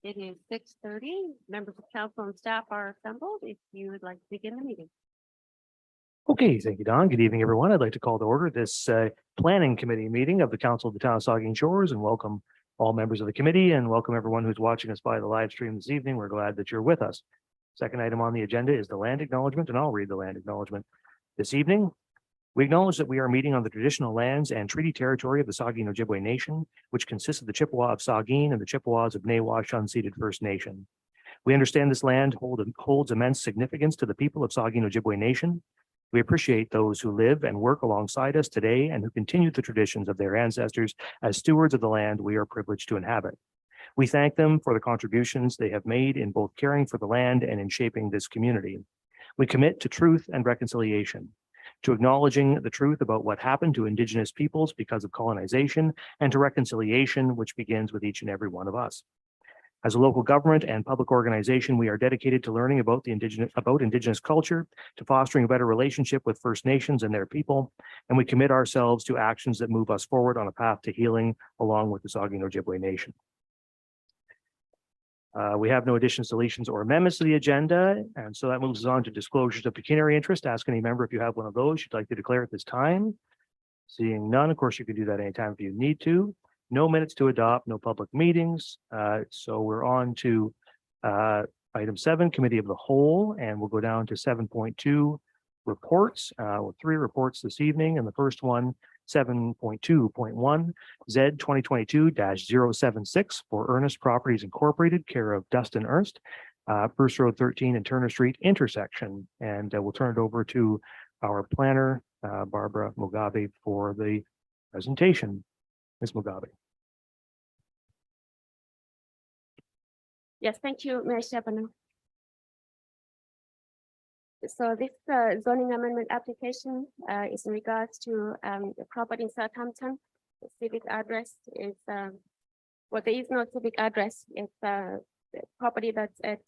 It is 6:30. Members of council and staff are assembled. If you would like to begin the meeting. Okay, thank you, Don. Good evening, everyone. I'd like to call to order this planning committee meeting of the Council of the Town of Saugeen Shores and welcome all members of the committee and welcome everyone who's watching us by the live stream this evening. We're glad that you're with us. Second item on the agenda is the land acknowledgement, and I'll read the land acknowledgement. This evening, we acknowledge that we are meeting on the traditional lands and treaty territory of the Saugeen Ojibwe Nation, which consists of the Chippewa of Saugeen and the Chippewas of Nawash Unceded First Nation. We understand this land holds immense significance to the people of Saugeen Ojibwe Nation. We appreciate those who live and work alongside us today and who continue the traditions of their ancestors as stewards of the land we are privileged to inhabit. We thank them for the contributions they have made in both caring for the land and in shaping this community. We commit to truth and reconciliation, to acknowledging the truth about what happened to Indigenous peoples because of colonization, and to reconciliation, which begins with each and every one of us. As a local government and public organization, we are dedicated to learning about Indigenous culture, to fostering a better relationship with First Nations and their people, and we commit ourselves to actions that move us forward on a path to healing along with the Saugeen Ojibwe Nation. We have no additions, deletions, or amendments to the agenda, and so that moves us on to disclosures of pecuniary interest. Ask any member if you have one of those you'd like to declare at this time. Seeing none, of course, you can do that anytime if you need to. No minutes to adopt, no public meetings. So we're on to item 7, Committee of the Whole, and we'll go down to 7.2 reports. With 3 reports this evening, and the first one, 7.2.1 Z 2022-076 for Ernest Properties Incorporated, care of Dustin Ernst, Bruce Road 13 and Turner Street intersection. And we'll turn it over to our planner, Barbara Mugabe, for the presentation. Ms. Mugabe. Yes, thank you, Mayor Shabana. So this zoning amendment application is in regards to the property in Southampton. The civic address is, well, there is no civic address. It's the property that's at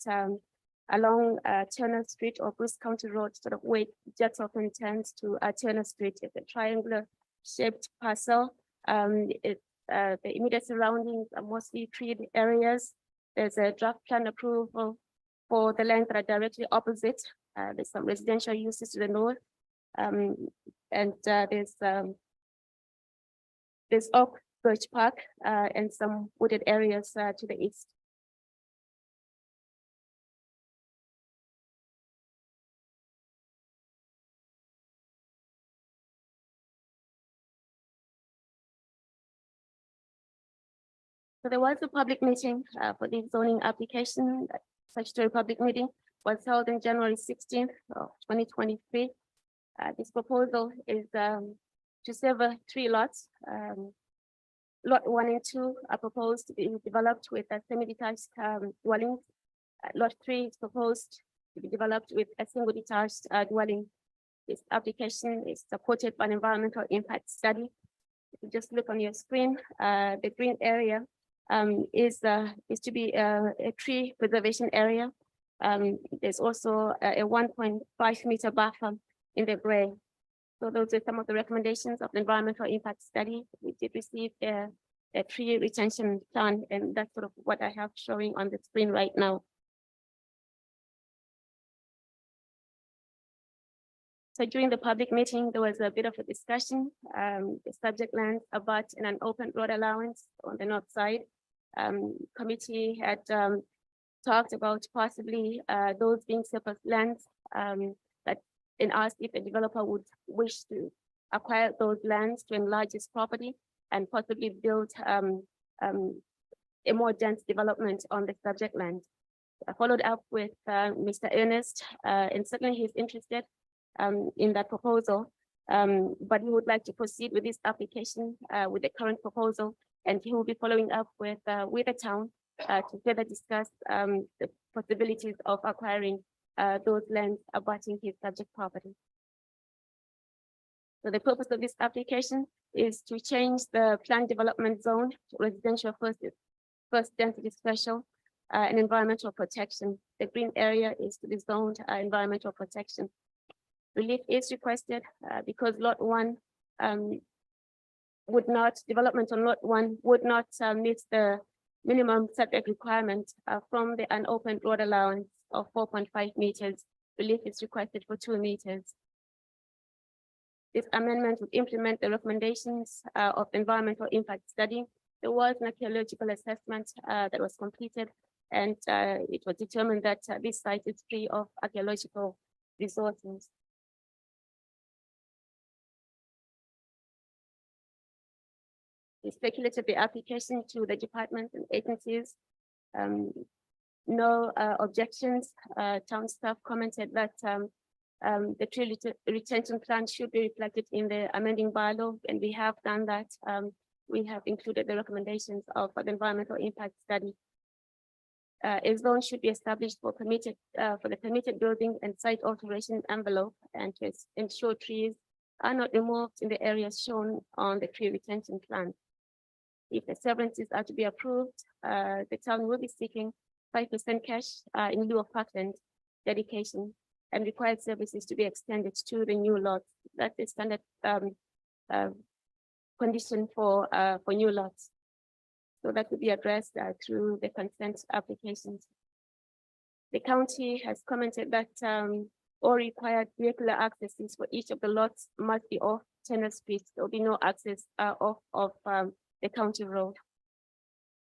along Turner Street or Bruce County Road, sort of way jets off and turns to Turner Street. It's a triangular shaped parcel. It's the immediate surroundings are mostly treed areas. There's a draft plan approval for the lands that are directly opposite. There's some residential uses to the north, and there's Oak Birch Park and some wooded areas to the east. So there was a public meeting for this zoning application. Statutory public meeting was held on January 16th of 2023. This proposal is to sever 3 lots. Lot 1 and 2 are proposed to be developed with a semi-detached dwelling. Lot 3 is proposed to be developed with a single detached dwelling. This application is supported by an environmental impact study. If you just look on your screen, the green area is to be a tree preservation area. There's also a 1.5 meter buffer in the gray. So those are some of the recommendations of the environmental impact study. We did receive a tree retention plan, and that's sort of what I have showing on the screen right now. So during the public meeting, there was a bit of a discussion. The subject lands abut in an open road allowance on the north side. Committee had talked about possibly those being surplus lands, that and asked if a developer would wish to acquire those lands to enlarge his property and possibly build a more dense development on the subject land. I followed up with Mr. Ernest, and certainly he's interested in that proposal, but he would like to proceed with this application with the current proposal, and he will be following up with the town to further discuss the possibilities of acquiring those lands abutting his subject property. So the purpose of this application is to change the planned development zone to residential first density special and environmental protection. The green area is to be zoned environmental protection. Relief is requested because lot 1 development on lot 1 would not meet the minimum setback requirement from the unopened road allowance of 4.5 meters. Relief is requested for 2 meters. This amendment would implement the recommendations of the environmental impact study. There was an archaeological assessment that was completed, and it was determined that this site is free of archaeological resources. We speculated the application to the departments and agencies. No objections. Town staff commented that the tree retention plan should be reflected in the amending bylaw, and we have done that. We have included the recommendations of the environmental impact study. A zone should be established for the permitted building and site alteration envelope, and to ensure trees are not removed in the areas shown on the tree retention plan. If the severances are to be approved, the town will be seeking 5% cash in lieu of parkland dedication, and required services to be extended to the new lots. That's the standard condition for new lots. So that will be addressed through the consent applications. The county has commented that all required vehicular accesses for each of the lots must be off Tenor Street. There will be no access off of the county road.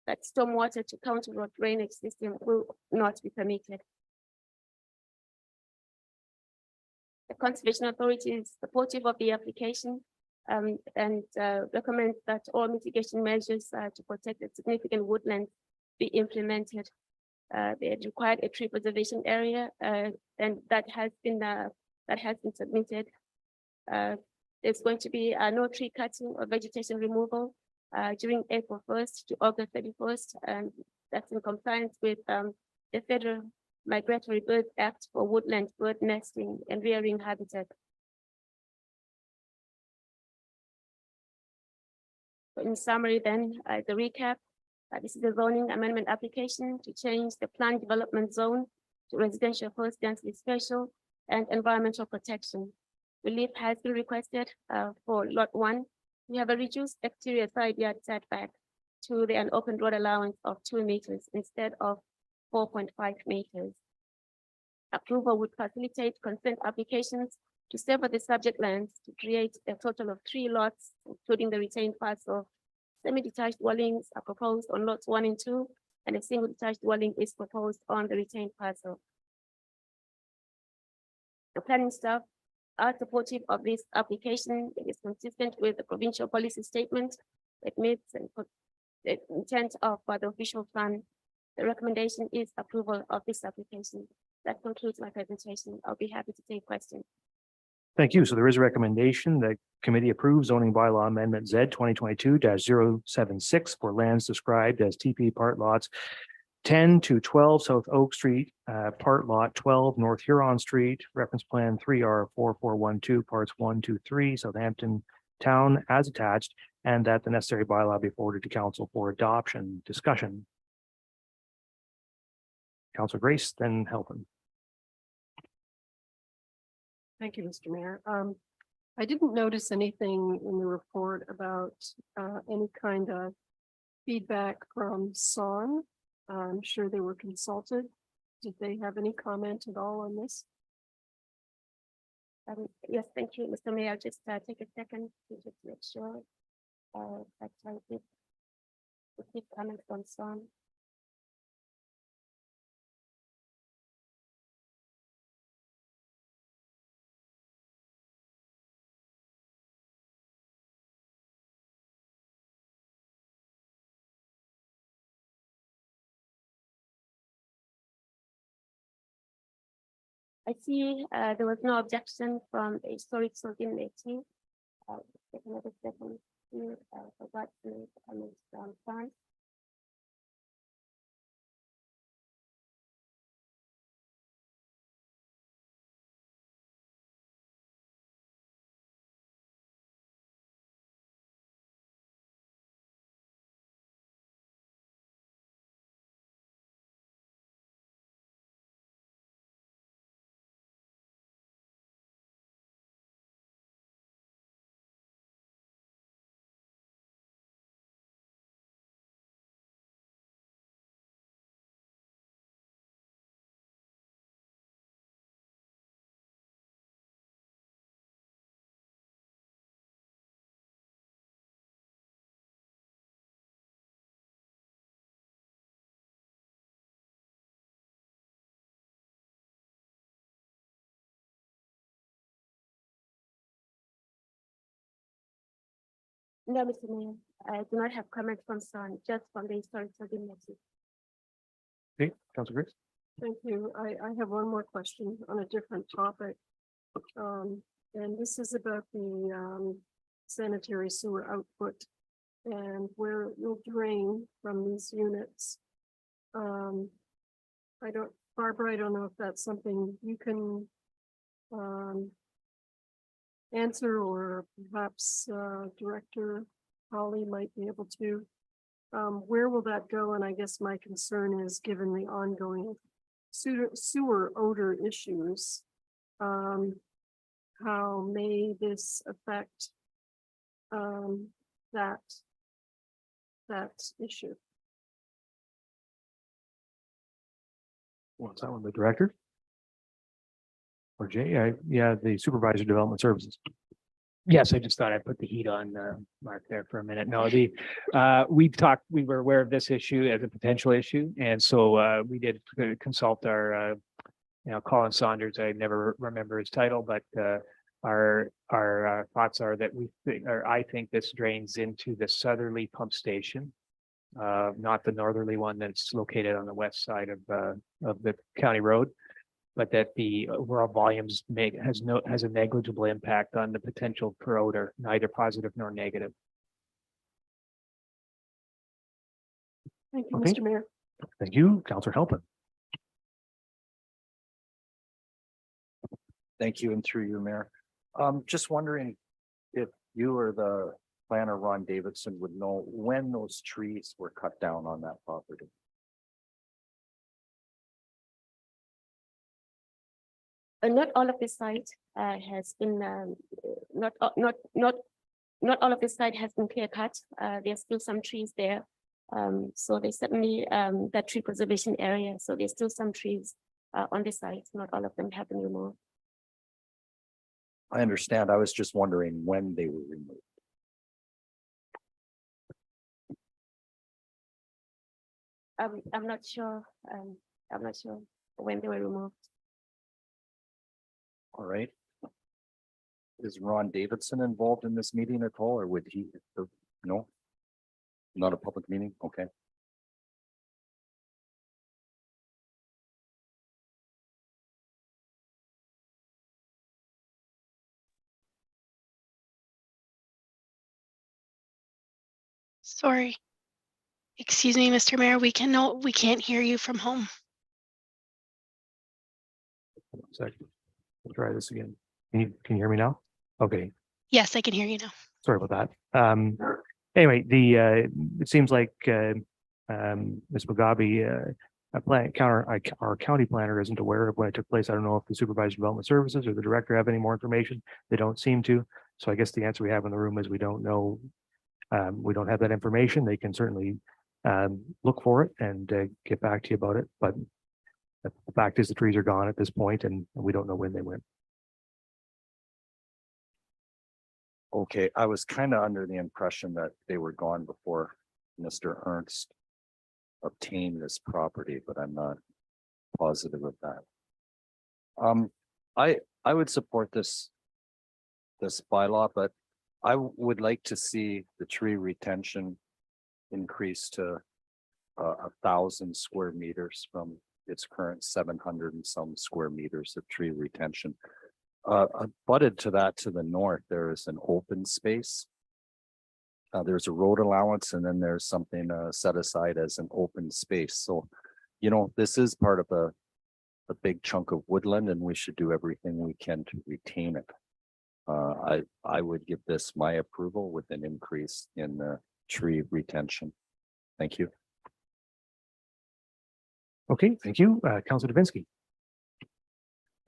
That stormwater to county road drainage system will not be permitted. The Conservation Authority is supportive of the application and recommends that all mitigation measures to protect the significant woodlands be implemented. They required a tree preservation area, and that has been submitted. There's going to be no tree cutting or vegetation removal during April 1st to August 31st, and that's in compliance with the Federal Migratory Bird Act for woodland bird nesting and rearing habitat. So in summary then, the recap, this is a zoning amendment application to change the planned development zone to residential first density special and environmental protection. Relief has been requested for lot 1. We have a reduced exterior side yard setback to the unopened road allowance of 2 meters instead of 4.5 meters. Approval would facilitate consent applications to sever the subject lands to create a total of 3 lots, including the retained parcel. Semi-detached dwellings are proposed on lots 1 and 2, and a single detached dwelling is proposed on the retained parcel. The planning staff are supportive of this application. It is consistent with the provincial policy statement. It meets the intent of the official plan. The recommendation is approval of this application. That concludes my presentation. I'll be happy to take questions. Thank you. So there is a recommendation that committee approves zoning bylaw amendment Z 2022-076 for lands described as TP part lots 10 to 12 South Oak Street, part lot 12 North Huron Street, reference plan 3R4412, parts 1, 2, 3, Southampton Town as attached, and that the necessary bylaw be forwarded to council for adoption. Discussion. Councilor Grace, then Helpin. Thank you, Mr. Mayor. I didn't notice anything in the report about any kind of feedback from SON. I'm sure they were consulted. Did they have any comment at all on this? Yes, thank you, Mr. Mayor. I'll just take a second to just make sure that I did receive comments on SON. I see there was no objection from the historic Saugeen meeting. Take another second to forgot to comment on SON. No, Mr. Mayor, I do not have comment from Son, just from the historic Saugeen Nation. Okay, Council Grace. Thank you. I have one more question on a different topic. And this is about the sanitary sewer output and where it will drain from these units. Barbara, I don't know if that's something you can answer, or perhaps Director Holly might be able to. Where will that go? And I guess my concern is, given the ongoing sewer odor issues, how may this affect that issue? What's that one, the director? Or Jay? Yeah, the Supervisor of Development Services. Yes, I just thought I'd put the heat on Mark there for a minute. No, we were aware of this issue as a potential issue. And so we did consult our, Colin Saunders. I never remember his title, but our thoughts are that I think this drains into the southerly pump station, not the northerly one that's located on the west side of the county road. But that the overall volumes has a negligible impact on the potential for odor, neither positive nor negative. Thank you, Okay. Mr. Mayor. Thank you, Councilor Halpin. Thank you, and through you, Mayor. Just wondering if you or the planner, Ron Davidson, would know when those trees were cut down on that property. Not all of the site has been, not all of the site has been clear cut. There's still some trees there. So there's certainly that tree preservation area. So there's still some trees on the site. Not all of them have been removed. I understand. I was just wondering when they were removed. I'm not sure. I'm not sure when they were removed. All right. Is Ron Davidson involved in this meeting at all, or would he? No? Not a public meeting? Okay. Sorry. Excuse me, Mr. Mayor, we can't hear you from home. Hold on a second. We'll try this again. Can you hear me now? Okay, Yes, I can hear you now. sorry about that. Anyway, it seems like Ms. Mugabe, our county planner isn't aware of when it took place. I don't know if the Supervisor of Development Services or the director have any more information. They don't seem to. So I guess the answer we have in the room is we don't know. We don't have that information. They can certainly look for it and get back to you about it. But the fact is the trees are gone at this point and we don't know when they went. Okay, I was kind of under the impression that they were gone before Mr. Ernst obtained this property, but I'm not positive of that. I would support this bylaw, but I would like to see the tree retention increase to 1,000 square meters from its current 700 and some square meters of tree retention. Butted to that, to the north, there is an open space. There's a road allowance, and then there's something set aside as an open space. So, this is part of a big chunk of woodland, and we should do everything we can to retain it. I would give this my approval with an increase in the tree retention. Thank you. Okay, thank you. Councilor Davinsky.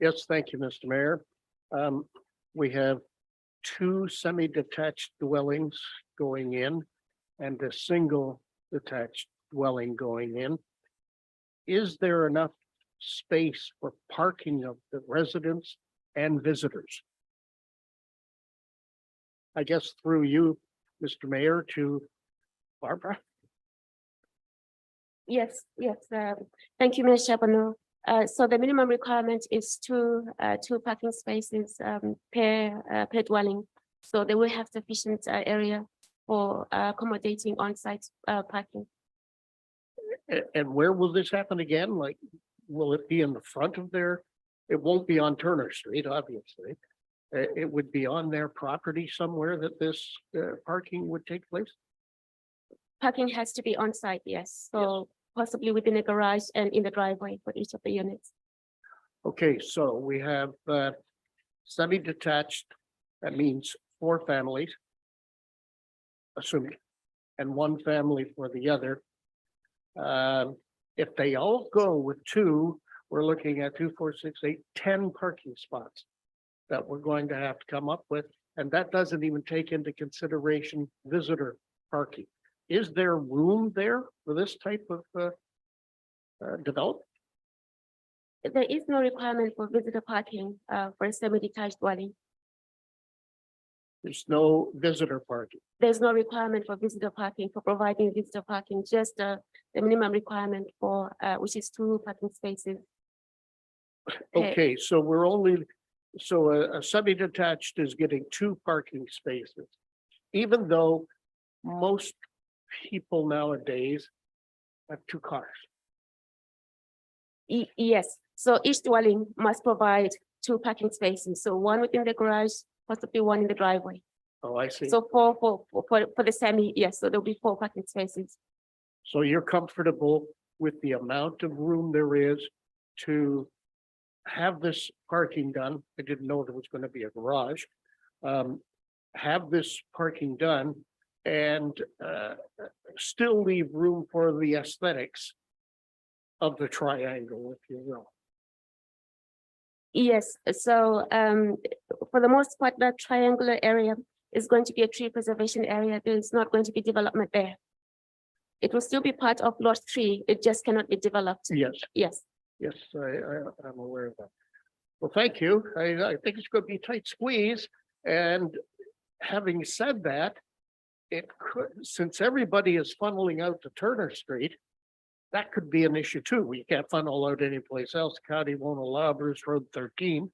Yes, thank you, Mr. Mayor. We have two semi-detached dwellings going in and a single detached dwelling going in. Is there enough space for parking of the residents and visitors? I guess through you, Mr. Mayor, to Barbara. Yes, thank you, Ms. Charbonneau. So the minimum requirement is two parking spaces per dwelling. So they will have sufficient area for accommodating on-site parking. And where will this happen again? Like, will it be in the front of their, it won't be on Turner Street, obviously. It would be on their property somewhere that this parking would take place? Parking has to be on-site, yes, so possibly within a garage and in the driveway for each of the units. Okay, so we have semi-detached, that means 4 families. Assuming, and 1 family for the other. If they all go with 2, we're looking at 2, 4, 6, 8, 10 parking spots that we're going to have to come up with, and that doesn't even take into consideration visitor parking. Is there room there for this type of development? There is no requirement for visitor parking for a semi-detached dwelling. There's no visitor parking. There's no requirement for visitor parking, for providing visitor parking, just the minimum requirement for which is 2 parking spaces. Okay, so we're only, so a semi-detached is getting 2 parking spaces. Even though most people nowadays have 2 cars. Yes, so each dwelling must provide 2 parking spaces, so 1 within the garage, possibly 1 in the driveway. Oh, I see. So for the semi, yes, so there'll be 4 parking spaces. So you're comfortable with the amount of room there is to have this parking done? I didn't know there was going to be a garage. Have this parking done and still leave room for the aesthetics of the triangle, if you will. Yes, so for the most part, that triangular area is going to be a tree preservation area. There's not going to be development there. It will still be part of lot 3. It just cannot be developed. Yes, Yes, yes, I'm aware of that. Well, thank you. I think it's going to be a tight squeeze. And having said that, it could, since everybody is funneling out to Turner Street, that could be an issue too. We can't funnel out anyplace else. County won't allow Bruce Road 13.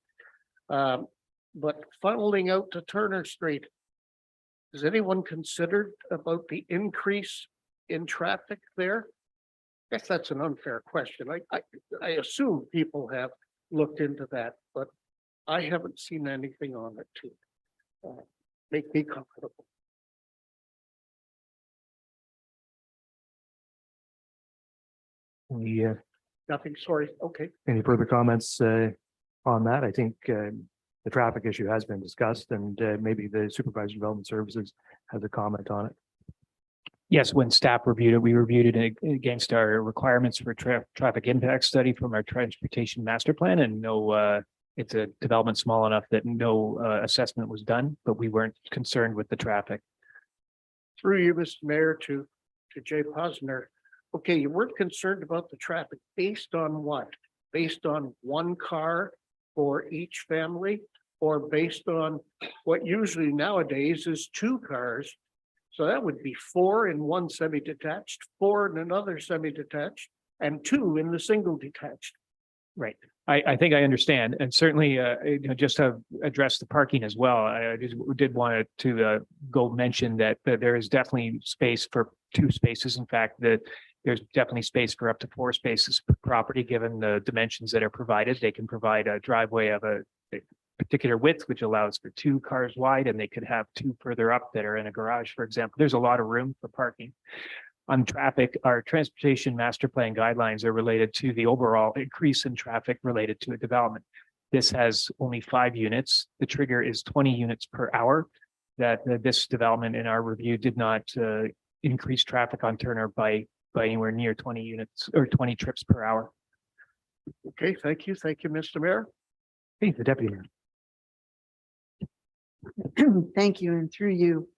But funneling out to Turner Street, has anyone considered about the increase in traffic there? I guess that's an unfair question. I assume people have looked into that, but I haven't seen anything on it to make me comfortable. Nothing, sorry, okay. Any further comments on that? I think the traffic issue has been discussed and maybe the Supervisor of Development Services has a comment on it. Yes, when staff reviewed it, we reviewed it against our requirements for traffic impact study from our transportation master plan, and no, it's a development small enough that no assessment was done, but we weren't concerned with the traffic. Through you, Mr. Mayor, to Jay Posner. Okay, you weren't concerned about the traffic based on what? Based on 1 car for each family, or based on what usually nowadays is 2 cars? So that would be 4 in 1 semi-detached, 4 in another semi-detached, and 2 in the single detached. Right. I think I understand, and certainly, just to address the parking as well, I just did want to go mention that there is definitely space for 2 spaces. In fact, that there's definitely space for up to 4 spaces per property, given the dimensions that are provided. They can provide a driveway of a particular width, which allows for 2 cars wide, and they could have 2 further up that are in a garage, for example. There's a lot of room for parking. On traffic, our transportation master plan guidelines are related to the overall increase in traffic related to a development. This has only 5 units. The trigger is 20 units per hour. That this development in our review did not increase traffic on Turner by anywhere near 20 units or 20 trips per hour. Okay, thank you. Thank you, Mr. Mayor. Hey, the deputy mayor. Thank you, and through you.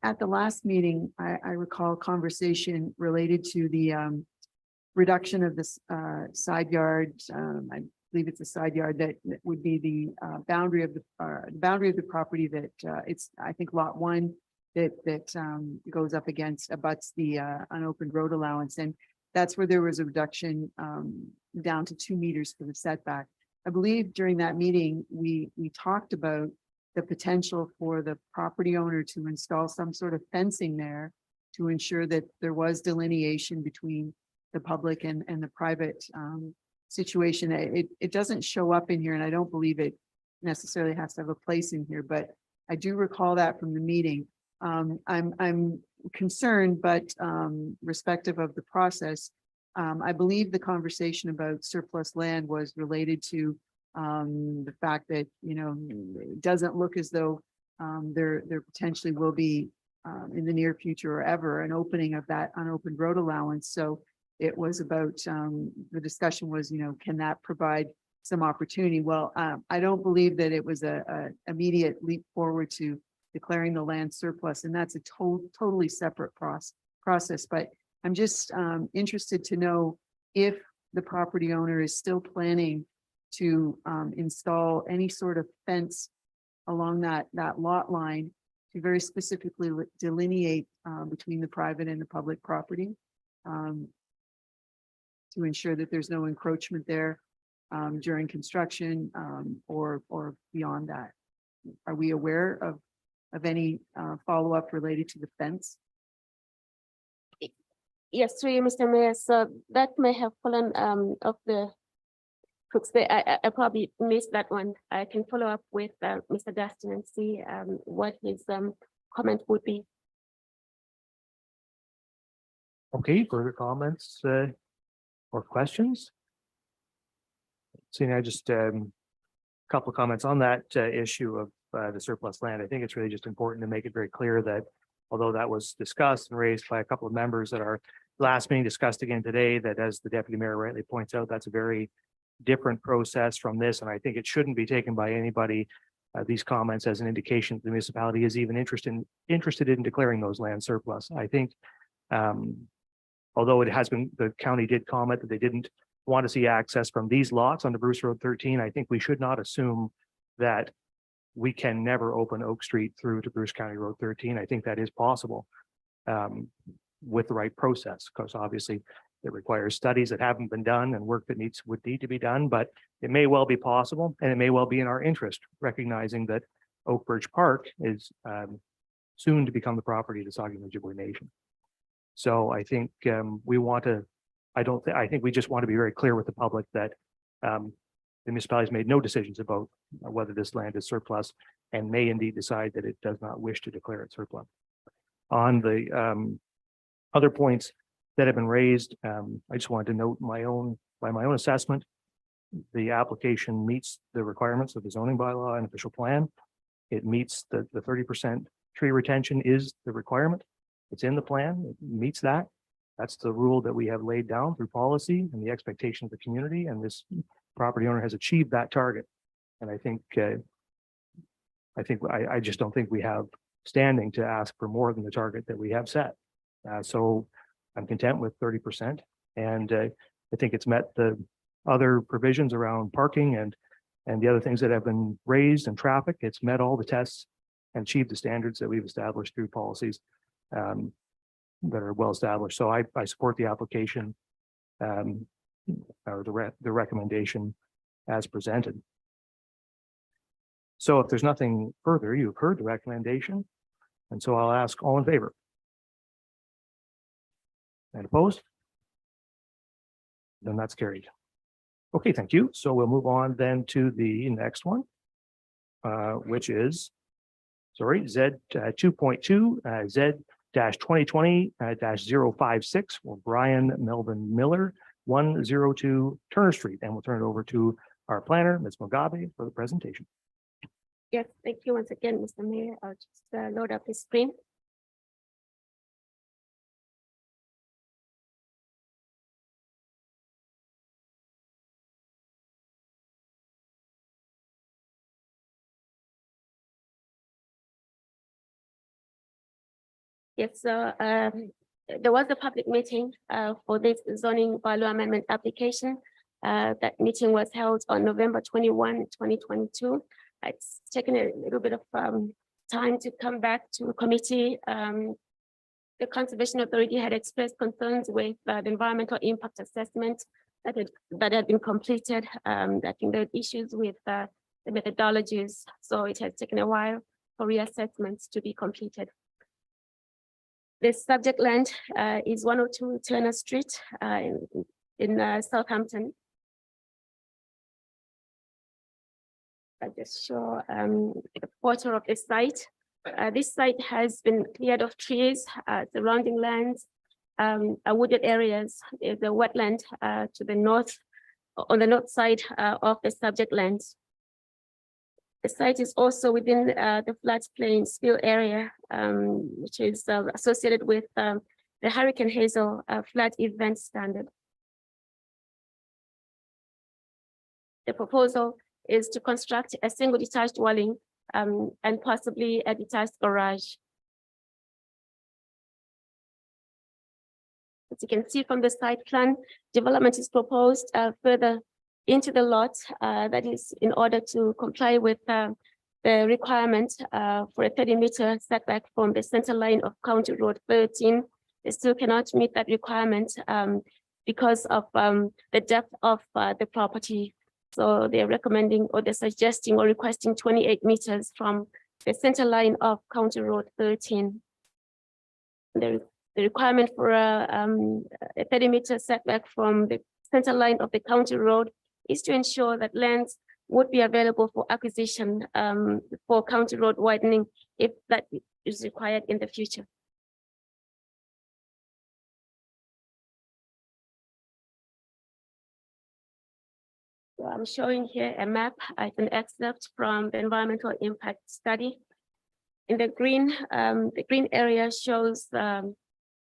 At the last meeting, I recall a conversation related to the reduction of this side yard. I believe it's a side yard that would be the boundary of the property that it's, I think, lot 1 that goes up against, abuts the unopened road allowance, and that's where there was a reduction down to 2 meters for the setback. I believe during that meeting, we talked about the potential for the property owner to install some sort of fencing there to ensure that there was delineation between the public and the private situation. It doesn't show up in here, and I don't believe it necessarily has to have a place in here, but I do recall that from the meeting. I'm concerned, but respective of the process, I believe the conversation about surplus land was related to the fact that, you know, it doesn't look as though there potentially will be in the near future or ever an opening of that unopened road allowance. So it was about, the discussion was, you know, can that provide some opportunity? Well, I don't believe that it was a immediate leap forward to declaring the land surplus, and that's a totally separate process. But I'm just interested to know if the property owner is still planning to install any sort of fence along that lot line to very specifically delineate between the private and the public property, to ensure that there's no encroachment there during construction or beyond that. Are we aware of any follow-up related to the fence? Yes, through you, Mr. Mayor. So that may have fallen off the crooks. I probably missed that one. I can follow up with Mr. Dustin and see what his comment would be. Okay, further comments or questions? Seeing I just couple of comments on that issue of the surplus land. I think it's really just important to make it very clear that although that was discussed and raised by a couple of members at our last meeting, discussed again today, that as the deputy mayor rightly points out, that's a very different process from this. And I think it shouldn't be taken by anybody, these comments, as an indication that the municipality is even interested in declaring those land surplus. I think although it has been, the county did comment that they didn't want to see access from these lots onto Bruce Road 13. I think we should not assume that we can never open Oak Street through to Bruce County Road 13. I think that is possible with the right process, because obviously it requires studies that haven't been done and work that would need to be done, but it may well be possible, and it may well be in our interest, recognizing that Oak Birch Park is soon to become the property of the Saugeen Ojibwe Nation. So I think we want to, I think we just want to be very clear with the public that the municipality has made no decisions about whether this land is surplus and may indeed decide that it does not wish to declare it surplus. On the other points that have been raised, I just wanted to note by my own assessment, the application meets the requirements of the zoning bylaw and official plan. It meets the 30% tree retention is the requirement. It's in the plan, it meets that. That's the rule that we have laid down through policy and the expectation of the community, and this property owner has achieved that target. And I just don't think we have standing to ask for more than the target that we have set. So I'm content with 30%. And I think it's met the other provisions around parking and the other things that have been raised and traffic. It's met all the tests and achieved the standards that we've established through policies that are well established. So I support the application or the recommendation as presented. So if there's nothing further, you've heard the recommendation. And so I'll ask all in favor. And opposed? Then that's carried. Okay, thank you. So we'll move on then to the next one, which is, sorry, Z 2.2, Z 2020-056 for Brian Melvin Miller, 102 Turner Street. And we'll turn it over to our planner, Ms. Mugabe, for the presentation. Yes, thank you once again, Mr. Mayor. I'll just load up the screen. Yes, so there was a public meeting for this zoning bylaw amendment application. That meeting was held on November 21, 2022. It's taken a little bit of time to come back to committee. The Conservation Authority had expressed concerns with the environmental impact assessment that had been completed. I think there were issues with the methodologies, so it has taken a while for reassessments to be completed. The subject land is 102 Turner Street in Southampton. I just show a photo of the site. This site has been cleared of trees, surrounding lands, wooded areas. There's a wetland to the north, on the north side of the subject land. The site is also within the floodplain spill area, which is associated with the Hurricane Hazel flood event standard. The proposal is to construct a single detached dwelling and possibly a detached garage. As you can see from the site plan, development is proposed further into the lot, that is in order to comply with the requirement for a 30-meter setback from the center line of County Road 13. They still cannot meet that requirement because of the depth of the property. So they're recommending, or they're suggesting or requesting 28 meters from the center line of County Road 13. The requirement for a 30-meter setback from the center line of the county road is to ensure that lands would be available for acquisition for county road widening if that is required in the future. So I'm showing here a map. It's an excerpt from the environmental impact study. In the green area shows the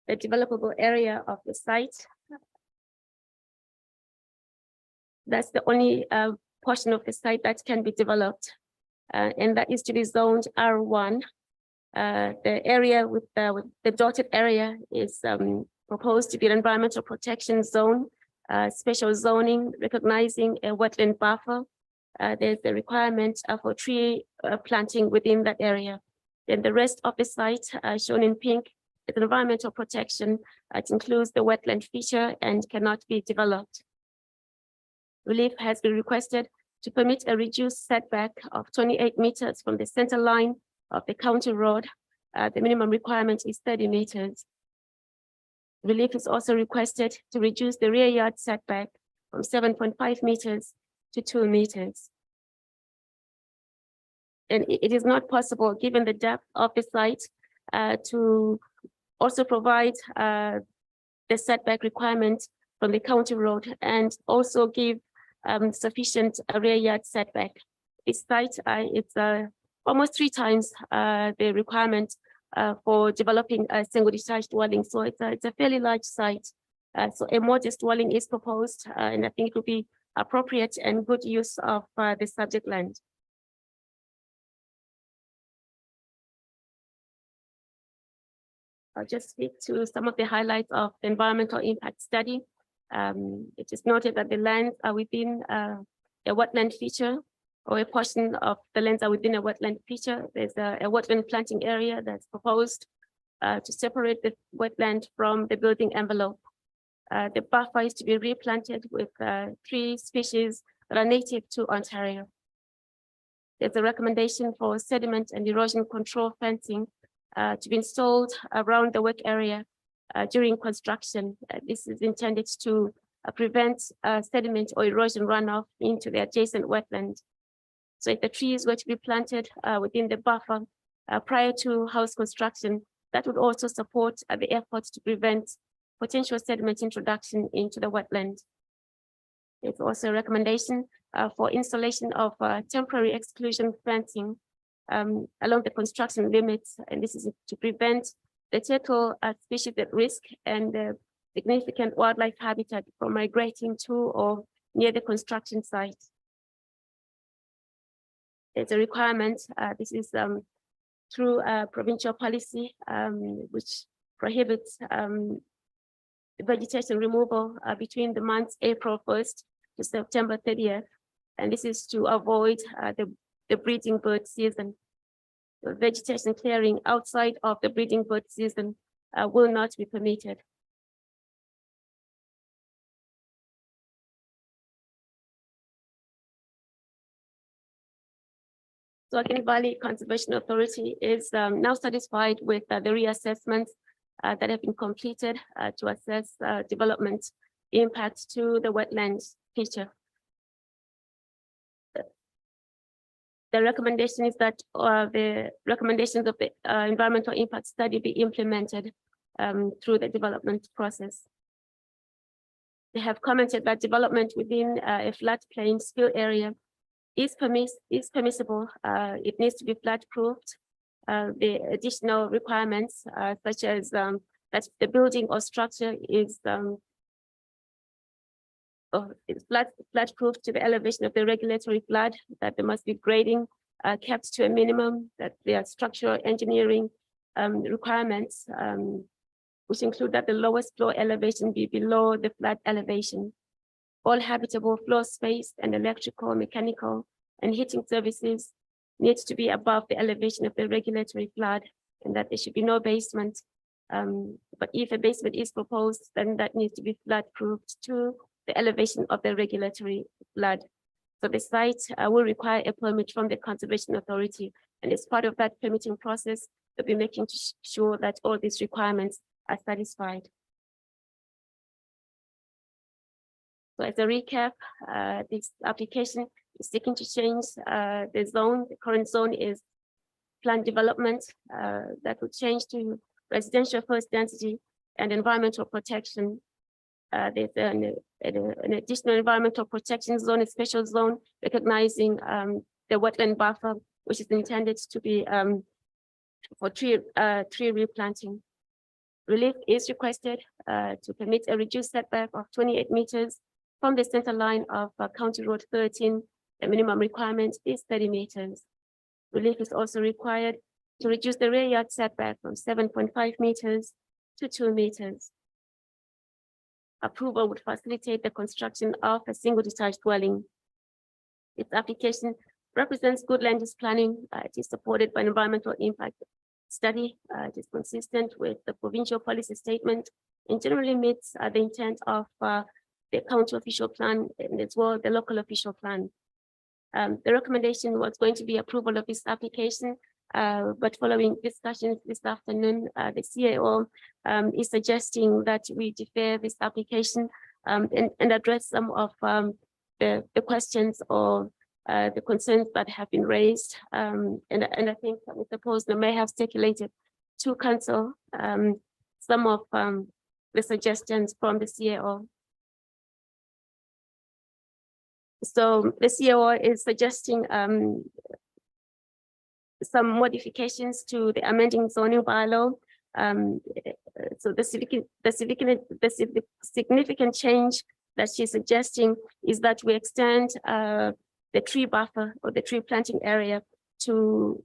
developable area of the site. That's the only portion of the site that can be developed, and that is to be zoned R1. The area with the dotted area is proposed to be an environmental protection zone, special zoning, recognizing a wetland buffer. There's the requirement for tree planting within that area. Then the rest of the site, shown in pink, is environmental protection. It includes the wetland feature and cannot be developed. Relief has been requested to permit a reduced setback of 28 meters from the center line of the county road. The minimum requirement is 30 meters. Relief is also requested to reduce the rear yard setback from 7.5 meters to 2 meters. And it is not possible, given the depth of the site, to also provide the setback requirement from the county road and also give sufficient rear yard setback. This site, it's almost 3 times the requirement for developing a single detached dwelling. So it's a fairly large site. So a modest dwelling is proposed, and I think it will be appropriate and good use of the subject land. I'll just speak to some of the highlights of the environmental impact study. It is noted that the lands are within a wetland feature, or a portion of the lands are within a wetland feature. There's a wetland planting area that's proposed to separate the wetland from the building envelope. The buffer is to be replanted with 3 species that are native to Ontario. There's a recommendation for sediment and erosion control fencing to be installed around the work area during construction. This is intended to prevent sediment or erosion runoff into the adjacent wetland. So if the trees were to be planted within the buffer prior to house construction, that would also support the efforts to prevent potential sediment introduction into the wetland. There's also a recommendation for installation of temporary exclusion fencing along the construction limits, and this is to prevent the turtle species at risk and significant wildlife habitat from migrating to or near the construction site. There's a requirement, this is through provincial policy, which prohibits vegetation removal between the months April 1st to September 30th. And this is to avoid the breeding bird season. The vegetation clearing outside of the breeding bird season will not be permitted. Saugeen Valley Conservation Authority is now satisfied with the reassessments that have been completed to assess development impact to the wetlands feature. The recommendation is that the recommendations of the environmental impact study be implemented through the development process. They have commented that development within a floodplain spill area is permissible. It needs to be flood proofed. The additional requirements such as that the building or structure is flood proof to the elevation of the regulatory flood, that there must be grading kept to a minimum, that there are structural engineering requirements, which include that the lowest floor elevation be below the flood elevation. All habitable floor space and electrical, mechanical, and heating services needs to be above the elevation of the regulatory flood, and that there should be no basement. But if a basement is proposed, then that needs to be flood proofed to the elevation of the regulatory flood. So the site will require a permit from the Conservation Authority, and as part of that permitting process, they'll be making sure that all these requirements are satisfied. So as a recap, this application is seeking to change the zone. The current zone is planned development that would change to residential first density and environmental protection. There's an additional environmental protection zone, a special zone recognizing the wetland buffer, which is intended to be for tree replanting. Relief is requested to permit a reduced setback of 28 meters from the center line of County Road 13. The minimum requirement is 30 meters. Relief is also required to reduce the rear yard setback from 7.5 meters to 2 meters. Approval would facilitate the construction of a single detached dwelling. Its application represents good land use planning. It is supported by an environmental impact study. It is consistent with the provincial policy statement and generally meets the intent of the county official plan and as well the local official plan. The recommendation was going to be approval of this application, but following discussions this afternoon, the CAO is suggesting that we defer this application and address some of the questions or the concerns that have been raised. And I think Mr. Posner may have circulated to council some of the suggestions from the CAO. So the CAO is suggesting some modifications to the amending zoning bylaw. So the significant change that she's suggesting is that we extend the tree buffer or the tree planting area to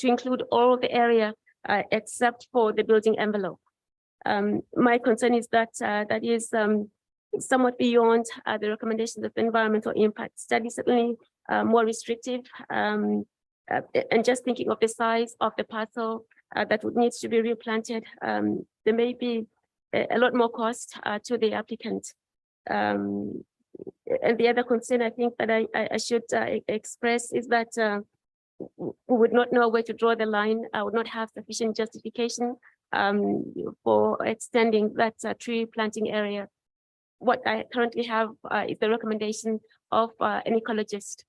include all the area except for the building envelope. My concern is that that is somewhat beyond the recommendations of the environmental impact study, certainly more restrictive. And just thinking of the size of the parcel that would need to be replanted, there may be a lot more cost to the applicant. And the other concern I think that I should express is that we would not know where to draw the line. I would not have sufficient justification for extending that tree planting area. What I currently have is the recommendation of an ecologist.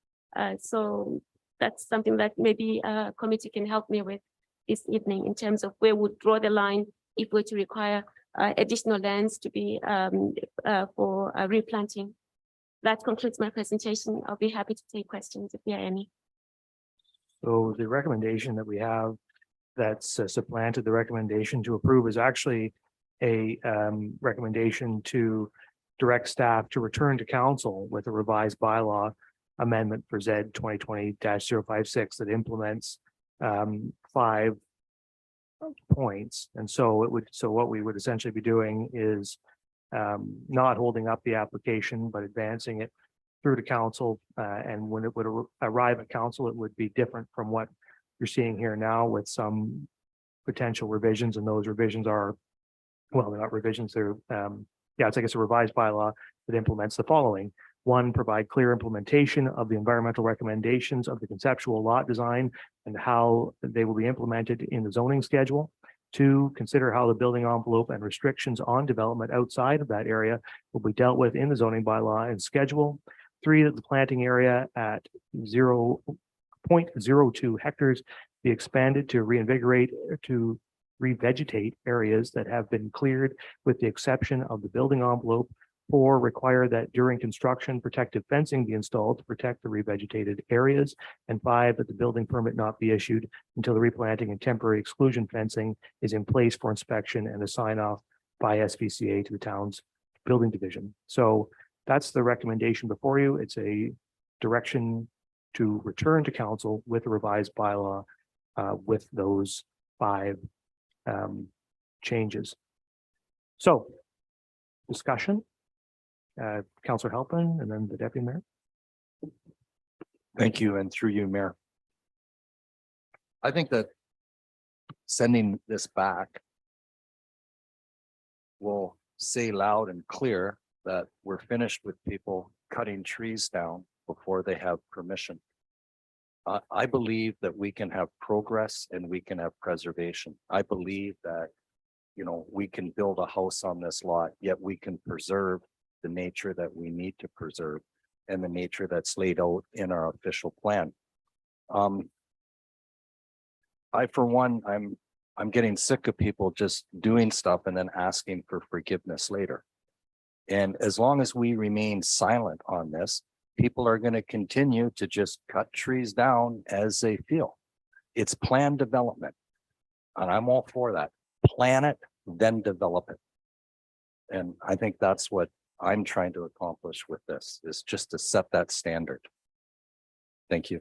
So that's something that maybe a committee can help me with this evening in terms of where we'd draw the line if we're to require additional lands to be for replanting. That concludes my presentation. I'll be happy to take questions if there are any. So the recommendation that we have that's supplanted the recommendation to approve is actually a recommendation to direct staff to return to council with a revised bylaw amendment for Z 2020-056 that implements 5 points. And so what we would essentially be doing is not holding up the application, but advancing it through to council. And when it would arrive at council, it would be different from what you're seeing here now with some potential revisions. And those revisions are, well, they're not revisions, they're, yeah, it's, I guess, a revised bylaw that implements the following. One, provide clear implementation of the environmental recommendations of the conceptual lot design and how they will be implemented in the zoning schedule. Two, consider how the building envelope and restrictions on development outside of that area will be dealt with in the zoning bylaw and schedule. Three, that the planting area at 0.02 hectares be expanded to revegetate areas that have been cleared with the exception of the building envelope. Four, require that during construction, protective fencing be installed to protect the revegetated areas. And five, that the building permit not be issued until the replanting and temporary exclusion fencing is in place for inspection and a sign off by SVCA to the town's building division. So that's the recommendation before you. It's a direction to return to council with a revised bylaw with those five changes. So discussion. Councillor Halpin and then the deputy mayor. Thank you, and through you, Mayor. I think that sending this back will say loud and clear that we're finished with people cutting trees down before they have permission. I believe that we can have progress and we can have preservation. I believe that, you know, we can build a house on this lot, yet we can preserve the nature that we need to preserve and the nature that's laid out in our official plan. I, for one, I'm getting sick of people just doing stuff and then asking for forgiveness later. And as long as we remain silent on this, people are going to continue to just cut trees down as they feel. It's planned development. And I'm all for that. Plan it, then develop it. And I think that's what I'm trying to accomplish with this, is just to set that standard. Thank you.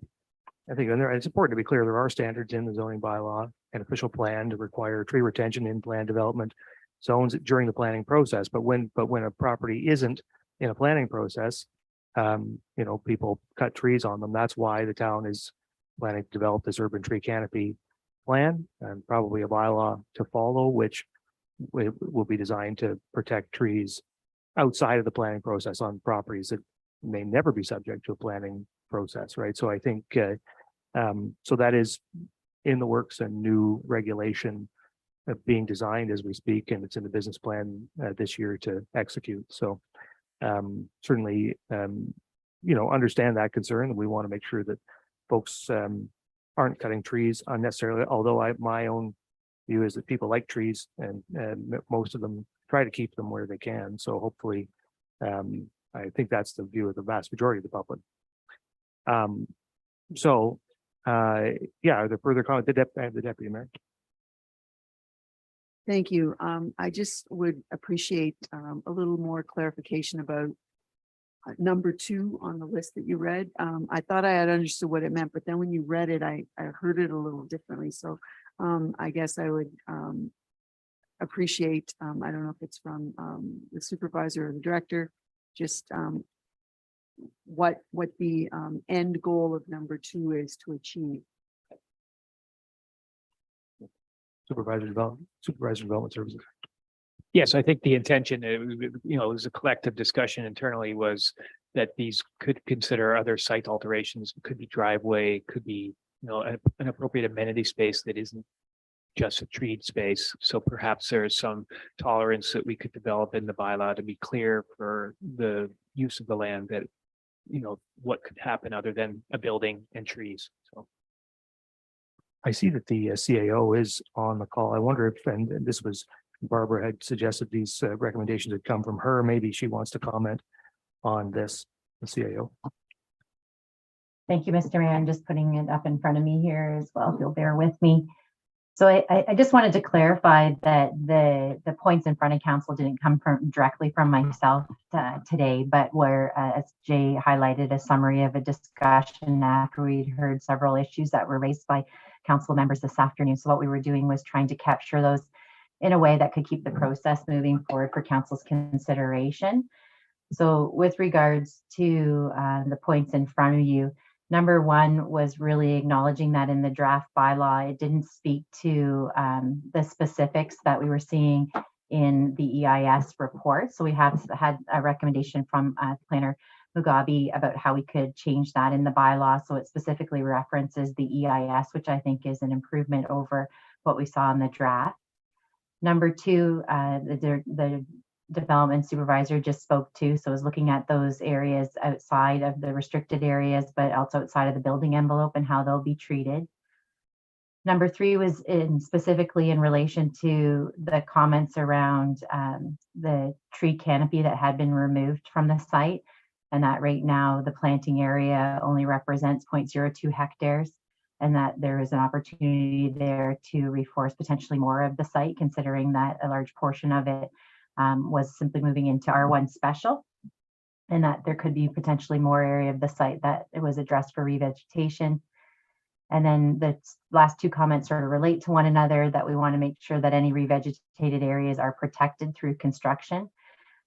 I think it's important to be clear, there are standards in the zoning bylaw and official plan to require tree retention in plan development zones during the planning process. But when a property isn't in a planning process, you know, people cut trees on them. That's why the town is planning to develop this urban tree canopy plan and probably a bylaw to follow, which will be designed to protect trees outside of the planning process on properties that may never be subject to a planning process, right? So I think so that is in the works, a new regulation being designed as we speak, and it's in the business plan this year to execute. So certainly, you know, understand that concern. We want to make sure that folks aren't cutting trees unnecessarily, although my own view is that people like trees and most of them try to keep them where they can. So hopefully, I think that's the view of the vast majority of the public. Yeah, are there further comments? The deputy mayor. Thank you. I just would appreciate a little more clarification about number 2 on the list that you read. I thought I had understood what it meant, but then when you read it, I heard it a little differently. So I guess I would appreciate, I don't know if it's from the supervisor or the director, just what the end goal of number 2 is to achieve. Supervisor development services. Yes, I think the intention, you know, it was a collective discussion internally, was that these could consider other site alterations, could be driveway, could be, you know, an appropriate amenity space that isn't just a treed space. So perhaps there's some tolerance that we could develop in the bylaw to be clear for the use of the land, that, you know, what could happen other than a building and trees. So I see that the CAO is on the call. I wonder if, and this was Barbara had suggested these recommendations had come from her. Maybe she wants to comment on this, the CAO. Thank you, Mr. Mayor. I'm just putting it up in front of me here as well, if you'll bear with me. So I just wanted to clarify that the points in front of council didn't come directly from myself today, but were, as Jay highlighted, a summary of a discussion after we'd heard several issues that were raised by council members this afternoon. So what we were doing was trying to capture those in a way that could keep the process moving forward for council's consideration. So with regards to the points in front of you, number 1 was really acknowledging that in the draft bylaw, it didn't speak to the specifics that we were seeing in the EIS report. So we have had a recommendation from planner Mugabe about how we could change that in the bylaw. So it specifically references the EIS, which I think is an improvement over what we saw in the draft. Number two, the development supervisor just spoke to, so is looking at those areas outside of the restricted areas, but also outside of the building envelope and how they'll be treated. Number three was specifically in relation to the comments around the tree canopy that had been removed from the site, and that right now the planting area only represents 0.02 hectares, and that there is an opportunity there to reforest potentially more of the site, considering that a large portion of it was simply moving into R1 special, and that there could be potentially more area of the site that it was addressed for revegetation. And then the last two comments sort of relate to one another, that we want to make sure that any revegetated areas are protected through construction.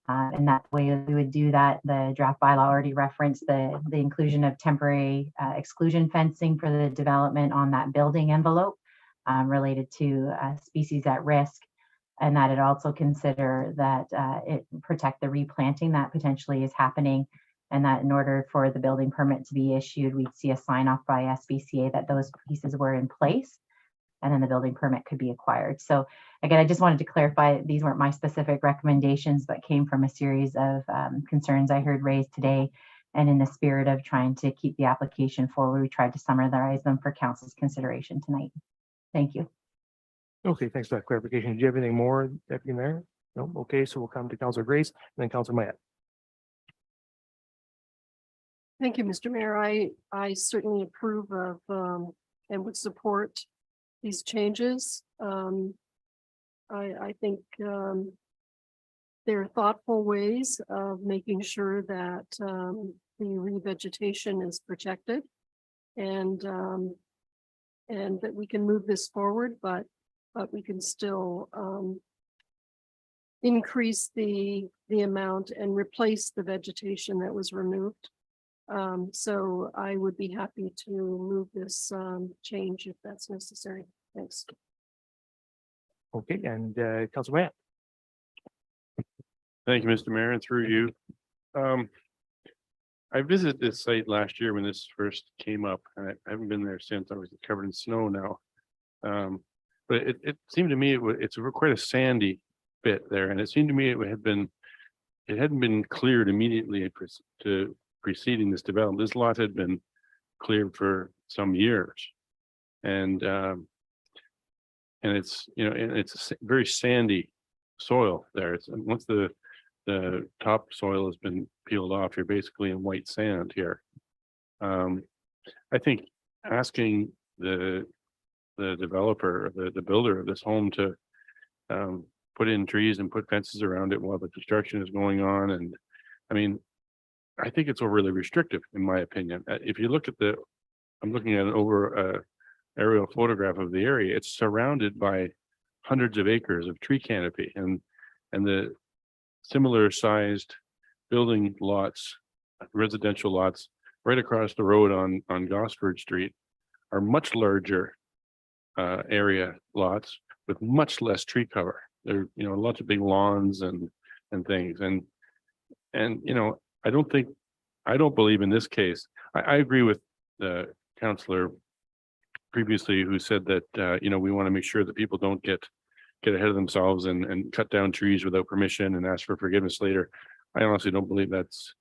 And that way we would do that. The draft bylaw already referenced the inclusion of temporary exclusion fencing for the development on that building envelope related to species at risk, and that it also consider that it protect the replanting that potentially is happening, and that in order for the building permit to be issued, we'd see a sign off by SBCA that those pieces were in place, and then the building permit could be acquired. So again, I just wanted to clarify, these weren't my specific recommendations, but came from a series of concerns I heard raised today. And in the spirit of trying to keep the application forward, we tried to summarize them for council's consideration tonight. Thank you. Okay, thanks for that clarification. Do you have anything more, Deputy Mayor? No, okay, so we'll come to Councilor Grace and then Councilor Mayette. Thank you, Mr. Mayor. I certainly approve of and would support these changes. I think they're thoughtful ways of making sure that the revegetation is protected, and that we can move this forward, but we can still increase the amount and replace the vegetation that was removed. So I would be happy to move this change if that's necessary. Thanks. Okay, and Councilor Mayette. Thank you, Mr. Mayor, and through you. I visited this site last year when this first came up, and I haven't been there since. I was covered in snow now. But it seemed to me it's quite a sandy bit there, and it seemed to me it hadn't been cleared immediately to preceding this development. This lot had been cleared for some years, and it's, you know, it's a very sandy soil there. It's once the topsoil has been peeled off, you're basically in white sand here. I think asking the developer, the builder of this home to put in trees and put fences around it while the construction is going on, and I mean, I think it's overly restrictive in my opinion. If you look at I'm looking at an aerial photograph of the area. It's surrounded by hundreds of acres of tree canopy, and the similar sized building lots, residential lots right across the road on Gosford Street are much larger area lots with much less tree cover. There, you know, lots of big lawns and things, and you know, I don't believe in this case. I agree with the councillor previously who said that you know, we want to make sure that people don't get ahead of themselves and cut down trees without permission and ask for forgiveness later. I honestly don't believe that's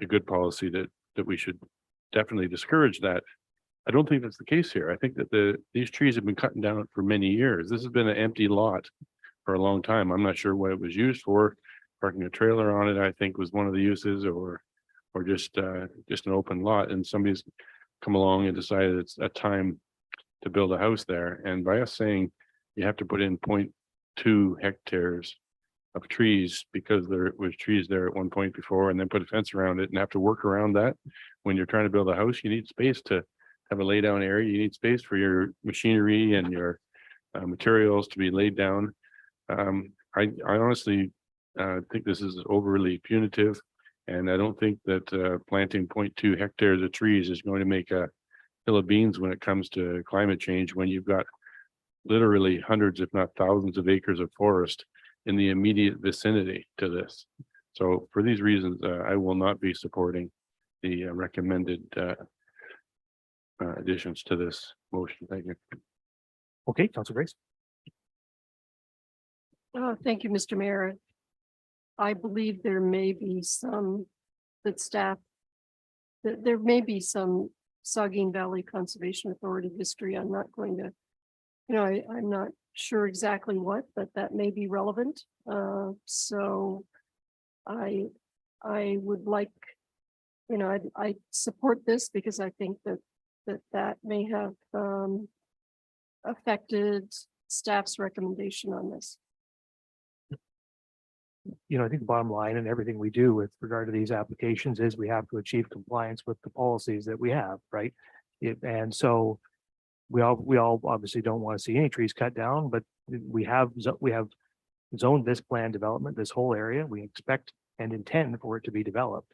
a good policy, that we should definitely discourage that. I don't think that's the case here. I think that these trees have been cut down for many years. This has been an empty lot for a long time. I'm not sure what it was used for. Parking a trailer on it, I think, was one of the uses, or just an open lot, and somebody's come along and decided it's a time to build a house there. And by us saying you have to put in 0.2 hectares of trees because there was trees there at one point before, and then put a fence around it and have to work around that. When you're trying to build a house, you need space to have a lay down area. You need space for your machinery and your materials to be laid down. I honestly think this is overly punitive, and I don't think that planting 0.2 hectares of trees is going to make a hill of beans when it comes to climate change, when you've got literally hundreds, if not thousands of acres of forest in the immediate vicinity to this. So for these reasons, I will not be supporting the recommended additions to this motion. Thank you. Okay, Councilor Grace. Thank you, Mr. Mayor. I believe there may be some that staff, that there may be some Saugeen Valley Conservation Authority history. I'm not going to, I'm not sure exactly what, but that may be relevant. So I would like, I support this because I think that may have affected staff's recommendation on this. I think the bottom line and everything we do with regard to these applications is we have to achieve compliance with the policies that we have, right? And so we all obviously don't want to see any trees cut down, but we have zoned this plan development, this whole area. We expect and intend for it to be developed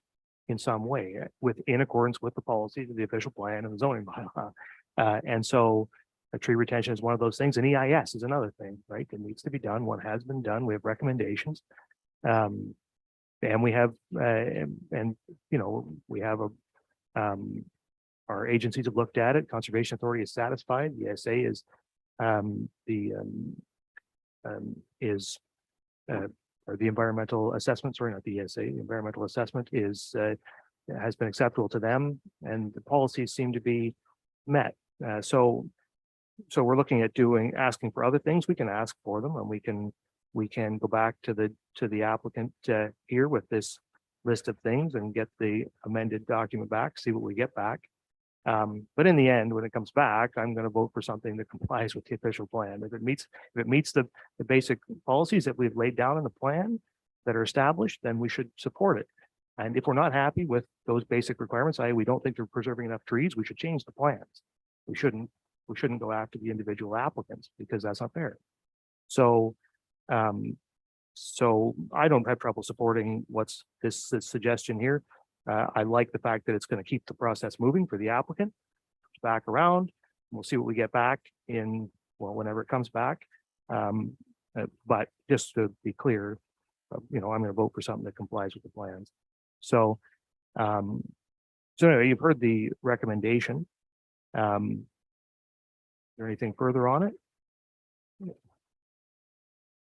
in some way in accordance with the policies of the official plan and the zoning bylaw. And so a tree retention is one of those things, and EIS is another thing, right? It needs to be done. What has been done, we have recommendations. And we have, we have our agencies have looked at it. Conservation Authority is satisfied. The ESA is, or the environmental assessment, sorry, not the ESA, the environmental assessment has been acceptable to them, and the policies seem to be met. So we're looking at asking for other things. We can ask for them, and we can go back to the applicant here with this list of things and get the amended document back, see what we get back. But in the end, when it comes back, I'm going to vote for something that complies with the official plan. If it meets the basic policies that we've laid down in the plan that are established, then we should support it. And if we're not happy with those basic requirements, we don't think they're preserving enough trees, we should change the plans. We shouldn't go after the individual applicants because that's not fair. So I don't have trouble supporting what's this suggestion here. I like the fact that it's going to keep the process moving for the applicant. Back around, we'll see what we get back whenever it comes back. But just to be clear, I'm going to vote for something that complies with the plans. So anyway, you've heard the recommendation. Is there anything further on it?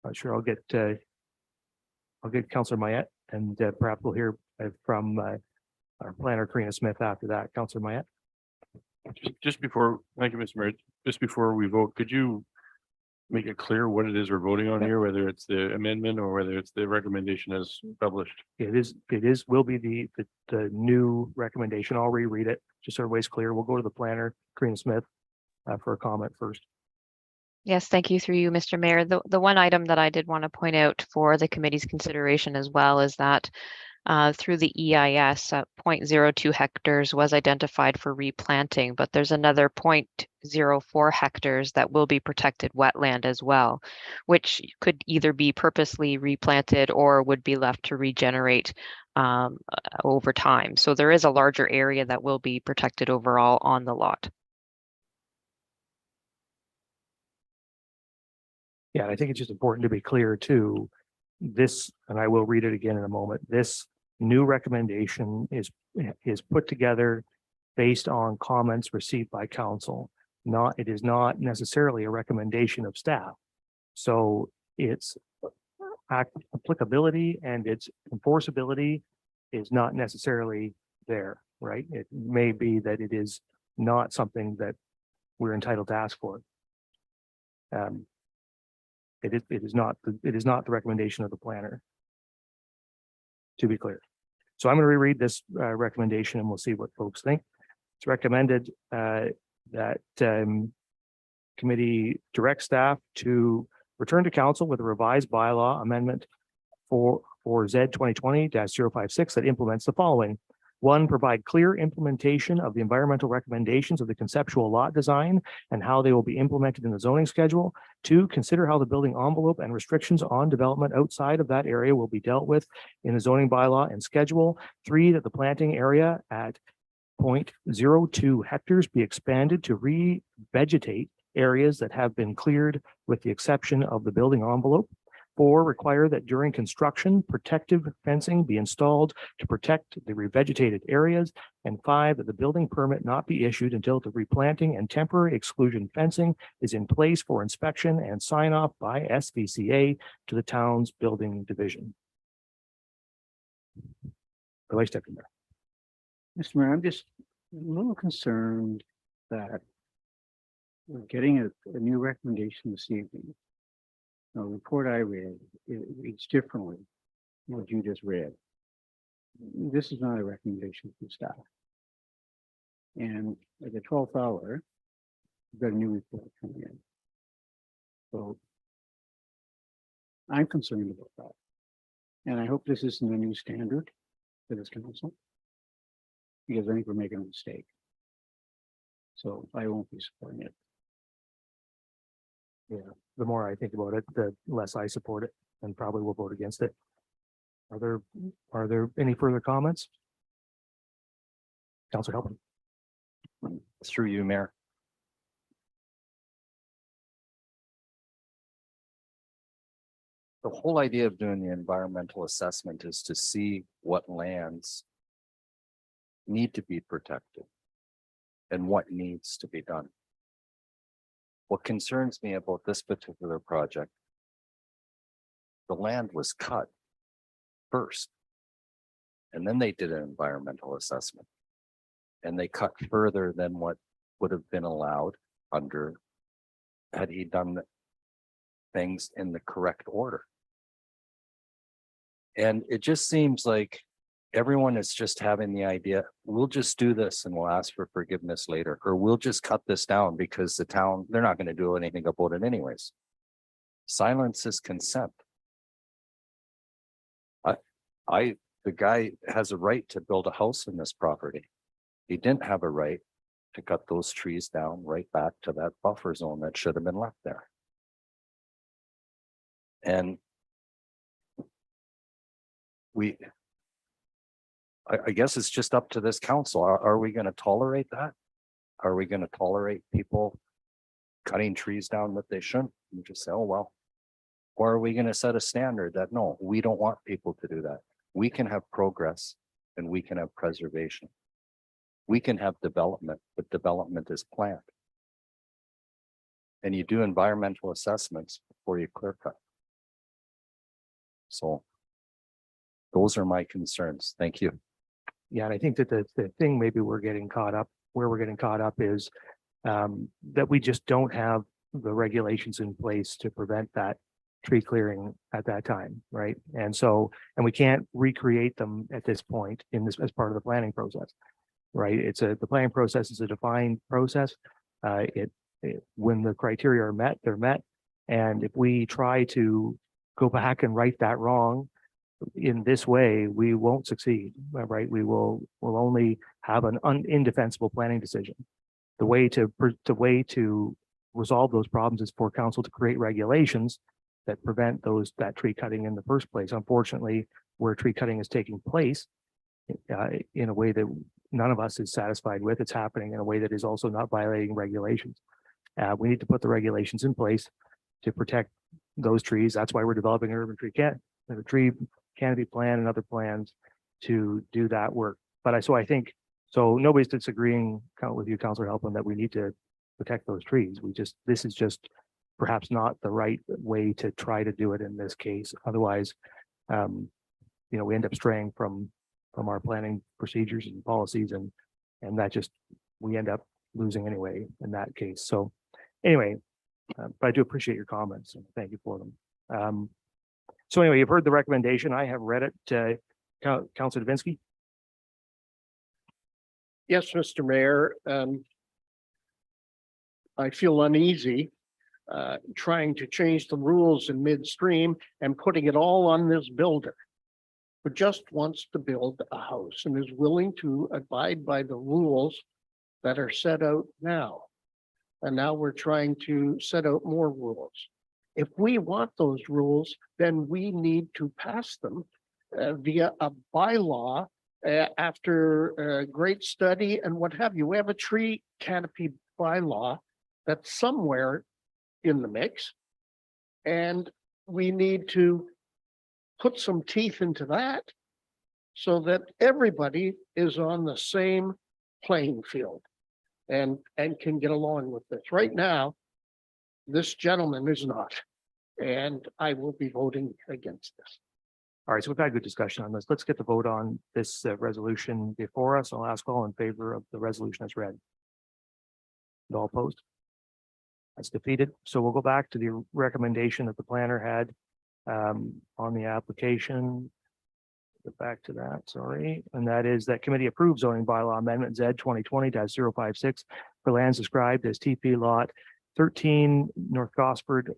Not sure. I'll get Councillor Mayette, and perhaps we'll hear from our planner Karina Smith after that. Councillor Mayette. Just before, thank you, Mr. Mayor. Just before we vote, could you make it clear what it is we're voting on here, whether it's the amendment or whether it's the recommendation as published? Will be the new recommendation. I'll reread it just so everybody's clear. We'll go to the planner Karina Smith for a comment first. Yes, thank you through you, Mr. Mayor. The one item that I did want to point out for the committee's consideration as well is that through the EIS, 0.02 hectares was identified for replanting, but there's another 0.04 hectares that will be protected wetland as well, which could either be purposely replanted or would be left to regenerate over time. So there is a larger area that will be protected overall on the lot. Yeah, I think it's just important to be clear too. This, and I will read it again in a moment. This new recommendation is put together based on comments received by council. It is not necessarily a recommendation of staff. So its applicability and its enforceability is not necessarily there, right? It may be that it is not something that we're entitled to ask for. It is not the recommendation of the planner, to be clear. So I'm going to reread this recommendation and we'll see what folks think. It's recommended that committee direct staff to return to council with a revised bylaw amendment for Z 2020-056 that implements the following. 1, provide clear implementation of the environmental recommendations of the conceptual lot design and how they will be implemented in the zoning schedule. 2, consider how the building envelope and restrictions on development outside of that area will be dealt with in the zoning bylaw and schedule. 3, that the planting area at 0.02 hectares be expanded to revegetate areas that have been cleared with the exception of the building envelope. 4, require that during construction, protective fencing be installed to protect the revegetated areas. And 5, that the building permit not be issued until the replanting and temporary exclusion fencing is in place for inspection and sign off by SVCA to the town's building division. The Vice Deputy Mayor. Mr. Mayor, I'm just a little concerned that we're getting a new recommendation this evening. The report I read, it reads differently than what you just read. This is not a recommendation from staff. And at the 12th hour, we've got a new report coming in. So I'm concerned about that. And I hope this isn't a new standard for this council, because I think we're making a mistake. So I won't be supporting it. Yeah, the more I think about it, the less I support it and probably will vote against it. Are there any further comments? Councilor Helping. Through you, Mayor. The whole idea of doing the environmental assessment is to see what lands need to be protected and what needs to be done. What concerns me about this particular project, the land was cut first, and then they did an environmental assessment. And they cut further than what would have been allowed under, had he done things in the correct order. And it just seems like everyone is just having the idea, we'll just do this and we'll ask for forgiveness later, or we'll just cut this down because the town, they're not going to do anything about it anyways. Silence is consent. The guy has a right to build a house in this property. He didn't have a right to cut those trees down right back to that buffer zone that should have been left there. And I guess it's just up to this council. Are we going to tolerate that? Are we going to tolerate people cutting trees down that they shouldn't? And just say, oh, well. Or are we going to set a standard that, no, we don't want people to do that. We can have progress and we can have preservation. We can have development, but development is planned. And you do environmental assessments before you clear cut. So those are my concerns. Thank you. Yeah, and I think that the thing maybe we're getting caught up, where we're getting caught up is that we just don't have the regulations in place to prevent that tree clearing at that time, right? And so, and we can't recreate them at this point in this as part of the planning process, right? The planning process is a defined process. When the criteria are met, they're met. And if we try to go back and right that wrong in this way, we won't succeed, right? We'll only have an indefensible planning decision. The way to resolve those problems is for council to create regulations that prevent that tree cutting in the first place. Unfortunately, where tree cutting is taking place in a way that none of us is satisfied with, it's happening in a way that is also not violating regulations. We need to put the regulations in place to protect those trees. That's why we're developing an urban tree canopy plan and other plans to do that work. But I think nobody's disagreeing with you, Councilor Helpin, that we need to protect those trees. This is just perhaps not the right way to try to do it in this case. Otherwise, we end up straying from our planning procedures and policies, and that we end up losing anyway in that case. So anyway, but I do appreciate your comments and thank you for them. So anyway, you've heard the recommendation. I have read it. Councilor Davinsky. Yes, Mr. Mayor. I feel uneasy trying to change the rules in midstream and putting it all on this builder who just wants to build a house and is willing to abide by the rules that are set out now. And now we're trying to set out more rules. If we want those rules, then we need to pass them via a bylaw after a great study and what have you. We have a tree canopy bylaw that's somewhere in the mix. And we need to put some teeth into that so that everybody is on the same playing field and can get along with this. Right now, this gentleman is not, and I will be voting against this. All right, so we've had good discussion on this. Let's get the vote on this resolution before us. I'll ask all in favor of the resolution as read. And all opposed? That's defeated. So we'll go back to the recommendation that the planner had on the application. Get back to that, sorry. And that is that committee approves zoning bylaw amendment Z 2020-056 for lands described as TP lot 13 North Gosford,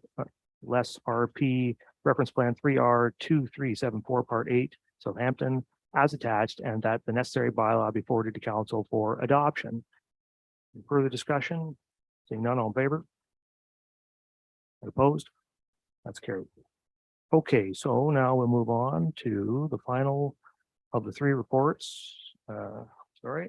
less RP, reference plan 3R2374 part 8, Southampton, as attached, and that the necessary bylaw be forwarded to council for adoption. Further discussion? Seeing none, all in favor? Opposed? That's carried. Okay, so now we'll move on to the final of the three reports. Sorry.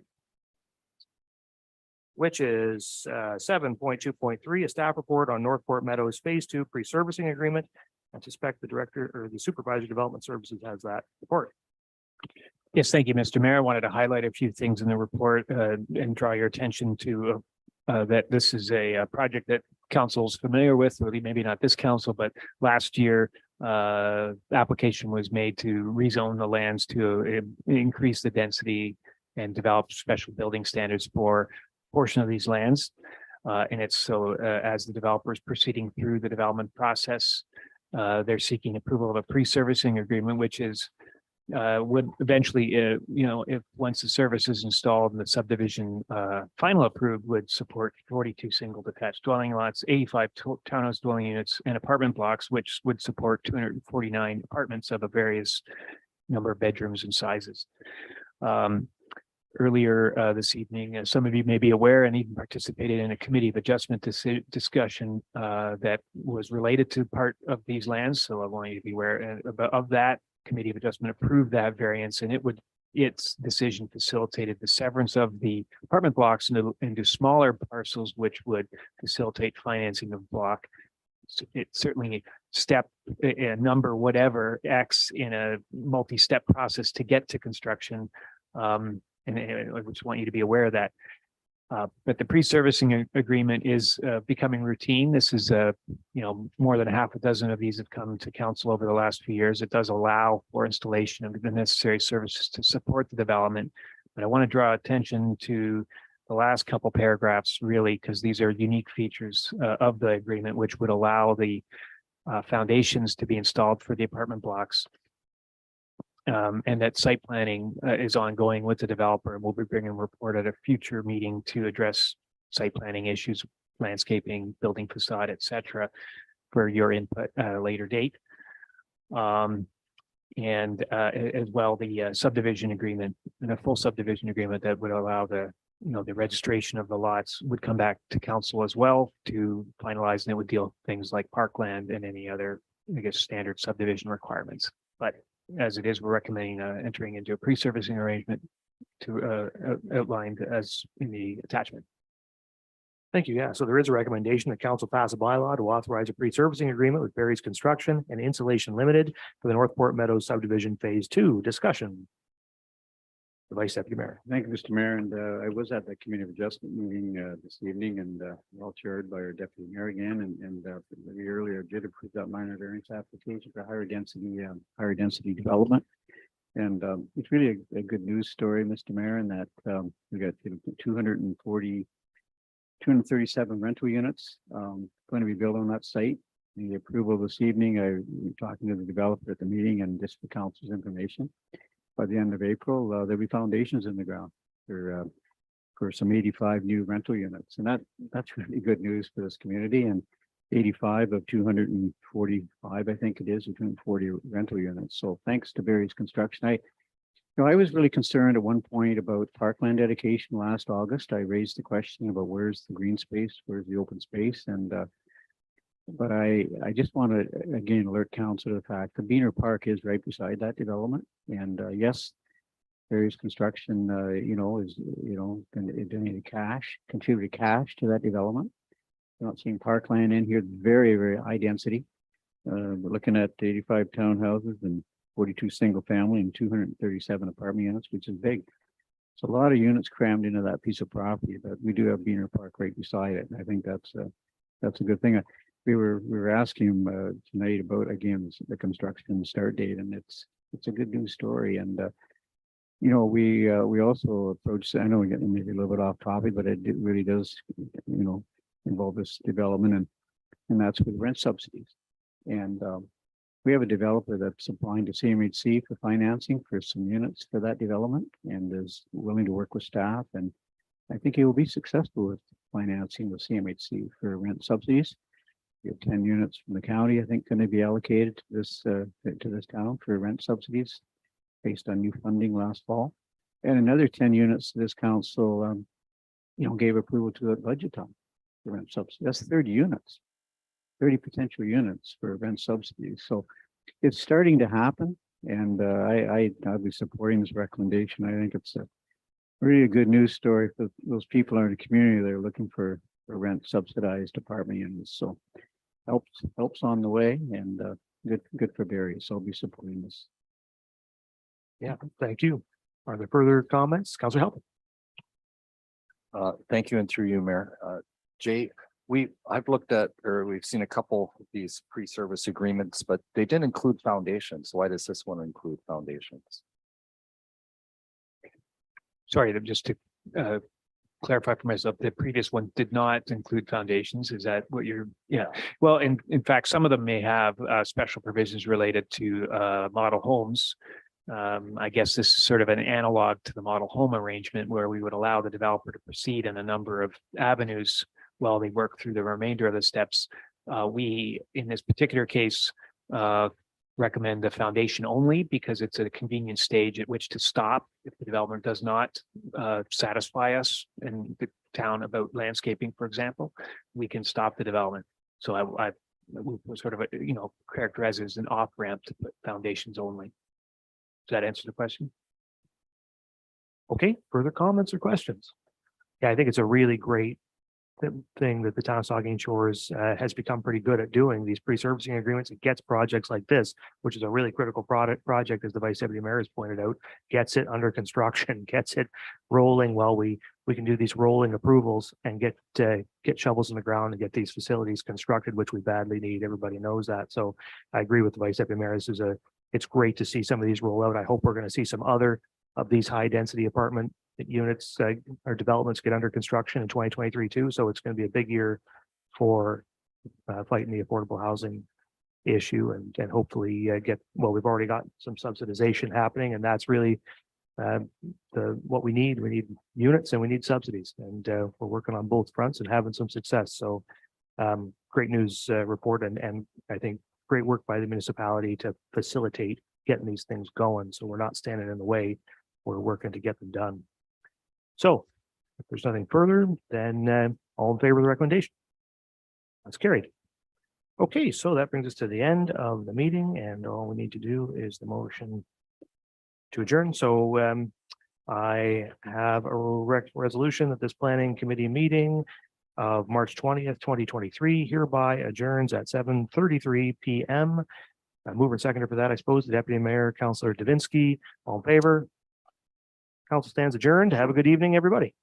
Which is 7.2.3, a staff report on Northport Meadows Phase 2 pre-servicing agreement. I suspect the director or the supervisor development services has that report. Yes, thank you, Mr. Mayor. I wanted to highlight a few things in the report and draw your attention to that this is a project that council's familiar with, or maybe not this council, but last year application was made to rezone the lands to increase the density and develop special building standards for a portion of these lands. And it's so as the developer is proceeding through the development process, they're seeking approval of a pre-servicing agreement, which is would eventually, if once the service is installed and the subdivision final approved, would support 42 single detached dwelling lots, 85 townhouse dwelling units and apartment blocks, which would support 249 apartments of a various number of bedrooms and sizes. Earlier this evening, as some of you may be aware and even participated in a committee of adjustment discussion that was related to part of these lands. So I want you to be aware of that. Committee of Adjustment approved that variance, and its decision facilitated the severance of the apartment blocks into smaller parcels, which would facilitate financing of block. So it's certainly step a number, whatever X in a multi-step process to get to construction. And I just want you to be aware of that. But the pre-servicing agreement is becoming routine. This is more than half a dozen of these have come to council over the last few years. It does allow for installation of the necessary services to support the development. But I want to draw attention to the last couple paragraphs, really, because these are unique features of the agreement, which would allow the foundations to be installed for the apartment blocks. And that site planning is ongoing with the developer, and we'll be bringing a report at a future meeting to address site planning issues, landscaping, building facade, etc., for your input at a later date. And as well, the subdivision agreement and a full subdivision agreement that would allow the registration of the lots would come back to council as well to finalize, and it would deal with things like parkland and any other, I guess, standard subdivision requirements. But as it is, we're recommending entering into a pre-servicing arrangement to outlined as in the attachment. Thank you. Yeah, so there is a recommendation that council pass a bylaw to authorize a pre-servicing agreement with Barry's Construction and Insulation Limited for the Northport Meadows Subdivision Phase 2. Discussion. The Vice Deputy Mayor. Thank you, Mr. Mayor. And I was at the Committee of Adjustment meeting this evening, and well chaired by our Deputy Mayor again. And maybe earlier did approve that minor variance application for higher density development. And it's really a good news story, Mr. Mayor, in that we got 237 rental units going to be built on that site. The approval this evening, I was talking to the developer at the meeting, and just for council's information, by the end of April, there'll be foundations in the ground for some 85 new rental units. And that's really good news for this community. And 85 of 245, I think it is, 240 rental units. So thanks to Barry's Construction. I was really concerned at one point about parkland dedication last August. I raised the question about where's the green space, where's the open space, and but I just want to again alert council to the fact that Beaner Park is right beside that development, and yes, Barry's Construction, is going to contribute cash to that development. You're not seeing parkland in here, very, very high density. We're looking at 85 townhouses and 42 single family and 237 apartment units, which is big. It's a lot of units crammed into that piece of property, but we do have Beaner Park right beside it. And I think that's a good thing. We were asking him tonight about, again, the construction start date, and it's a good news story. And you know, we also approached, I know we're getting maybe a little bit off topic, but really does, you know, involve this development, and that's with rent subsidies. And we have a developer that's applying to CMHC for financing for some units for that development and is willing to work with staff. And I think he will be successful with financing with CMHC for rent subsidies. We have 10 units from the county, I think, going to be allocated to this town for rent subsidies based on new funding last fall. And another 10 units this council, you know, gave approval to at budget time for rent subsidies. That's 30 units. 30 potential units for rent subsidies. So it's starting to happen. And I'll be supporting this recommendation. I think it's a really good news story for those people in the community that are looking for rent subsidized apartment units. So helps on the way, and good for Barrie. So I'll be supporting this. Yeah, thank you. Are there further comments? Councilor Halpin? Thank you, and through you, Mayor. Jay, I've looked at, or we've seen a couple of these pre-service agreements, but they didn't include foundations. Why does this one include foundations? Sorry, just to clarify for myself, the previous one did not include foundations. Is that what you're? Yeah. Well, in fact, some of them may have special provisions related to model homes. I guess this is sort of an analog to the model home arrangement where we would allow the developer to proceed in a number of avenues while they work through the remainder of the steps. We, in this particular case, recommend the foundation only because it's a convenient stage at which to stop if the development does not satisfy us in the town about landscaping, for example. We can stop the development. So I would sort of, you know, characterize it as an off ramp to put foundations only. Does that answer the question? Okay, further comments or questions? Yeah, I think it's a really great thing that the town of Saugeen Shores has become pretty good at doing these pre-servicing agreements. It gets projects like this, which is a really critical project, as the Vice Deputy Mayor has pointed out, gets it under construction, gets it rolling while we can do these rolling approvals and get shovels in the ground and get these facilities constructed, which we badly need. Everybody knows that. So I agree with the Vice Deputy Mayor. It's great to see some of these roll out. I hope we're going to see some other of these high density apartment units or developments get under construction in 2023 too. So it's going to be a big year for fighting the affordable housing issue and hopefully we've already got some subsidization happening, and that's really what we need. We need units and we need subsidies, and we're working on both fronts and having some success. So great news report, and I think great work by the municipality to facilitate getting these things going. So we're not standing in the way. We're working to get them done. So if there's nothing further, then all in favor of the recommendation? That's carried. Okay, so that brings us to the end of the meeting, and all we need to do is the motion to adjourn. So I have a resolution that this planning committee meeting of March 20th, 2023 hereby adjourns at 7:33 p.m. Mover and seconder for that, I suppose, the Deputy Mayor, Councillor Davinsky. All in favor? Council stands adjourned. Have a good evening, everybody.